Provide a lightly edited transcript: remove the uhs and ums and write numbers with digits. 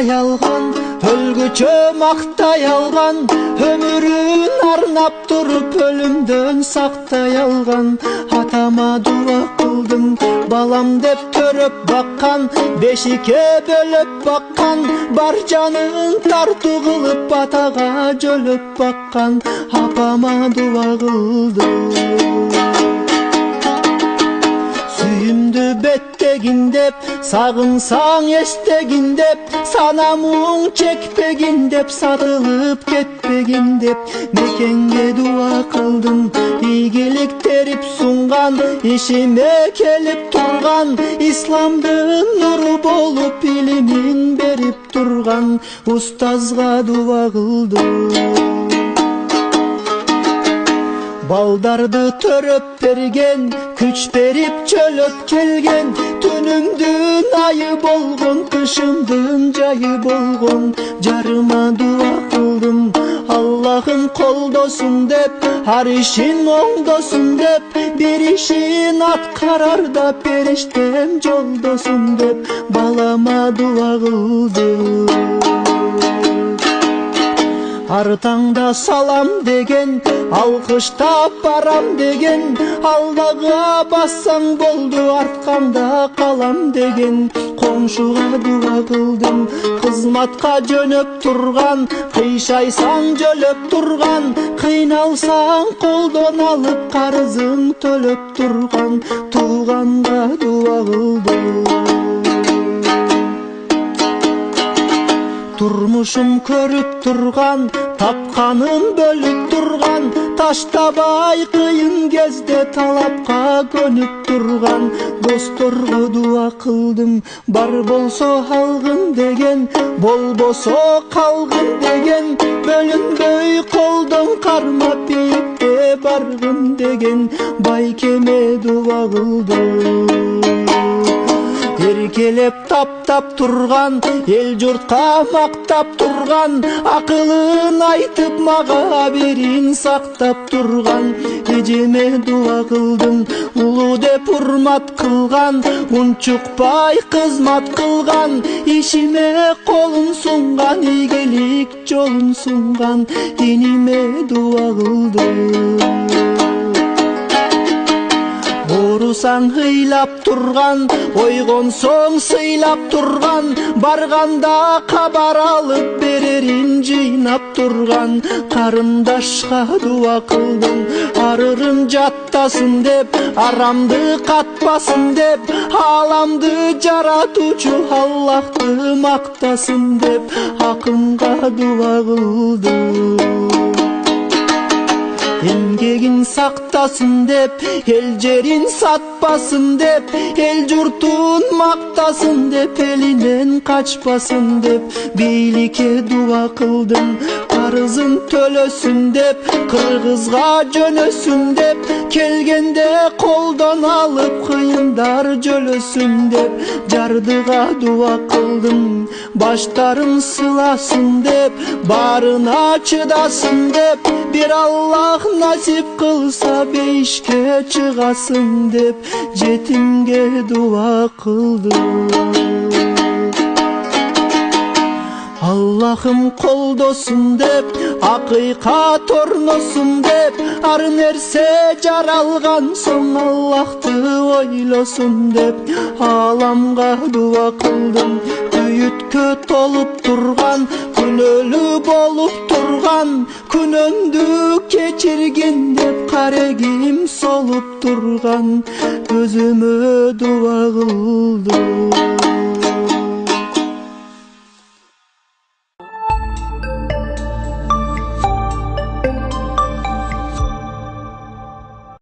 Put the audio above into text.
мақтай алған, өлгүчө мақтай алған, өмүрүн арнап туруп өлүмдөн сактай алган. Атама дуа кылдым, балам деп төрөп баккан, бешикке бөлөп баккан, бар жанын тартуу кылып атага жөлөп баккан. Апама дуа кылдым, сүйүмдү беттегин деп, сагынсаң эстегин деп, санамың чекпегин деп, сатылып кетпегин деп, мекенге дуа кылдым. Ийгилик терип сунган, ишиме келип турган, исламдын нуру болуп илимин берип турган, устазга дуа кылдым. Балдарды төрөп берген, күч берип чөлөп келген, түнүмдүн айы болгон, кышымдын жайы болгон. Жарыма дуа кылдым, Аллахым колдосун деп, ар ишин оңдосун деп, бир ишин аткарарда периштем жолдосун деп, балама дуа кылдым. Ар таңда салам деген, алкыштап барам деген, алдага бассаң болду, артканда калам деген. Комшуга дуа кылдым, кызматка жөнөп турган, кыйшайсаң жөлөп турган, кыйналсаң колдон алып карызың төлөп турган. Тууганга дуа кылдым, турмушум көрүп турган, тапканын бөлүп турган, таштабай кыйын кезде талапка көнүп турган. Досторго дуа кылдым, бар болсо алгын деген, болбосо калгын деген, бөлүнбөй колдон кармап бийикке баргын деген, байкеме дуа кылдым. Эркелеп таптап турган, эл журтка мактап турган, акылын айтып мага берин сактап турган. Эжеме дуа кылдым, улуу деп урмат кылган, унчукпай кызмат кылган, ишиме колун сунган, ийгилик жолун сунган. Эниме дуа кылдым, оорусаң ыйлап турган, ойгонсоң сыйлап турган, барганда кабар алып берерин жыйнап турган. Карындашка дуа кылдым, арырым жаттасын деп, арамды катпасын деп, аламды жаратуучу Аллахты мактасын деп, акынга дуа кылдым. Эмгегин сактасын деп, эл жерин сатпасын деп, эл журтун мактасын деп, элинен качпасын деп, бийликке дуа кылдым. Карызын төлөсүн деп, кыргызга жөнөсүн деп, келгенде колдон алып кыйындар жөлөсүн деп, жардыга дуа кылдым. Баштарын сыласын деп, барына чыдасын деп, бир Аллах насип кылса бейишке чыгасын деп, жетимге дуа кылдым. Аллахым колдосун деп, акыйкат орносун деп, ар нерсе жаралган соң Аллахты ойлосун деп, аламга дуа кылдым. Күйүткө толуп турган, күнөөлүү болуп турган, күнөөмдү кечиргин деп, карегим солуп турган, өзүмө дуа кылдым.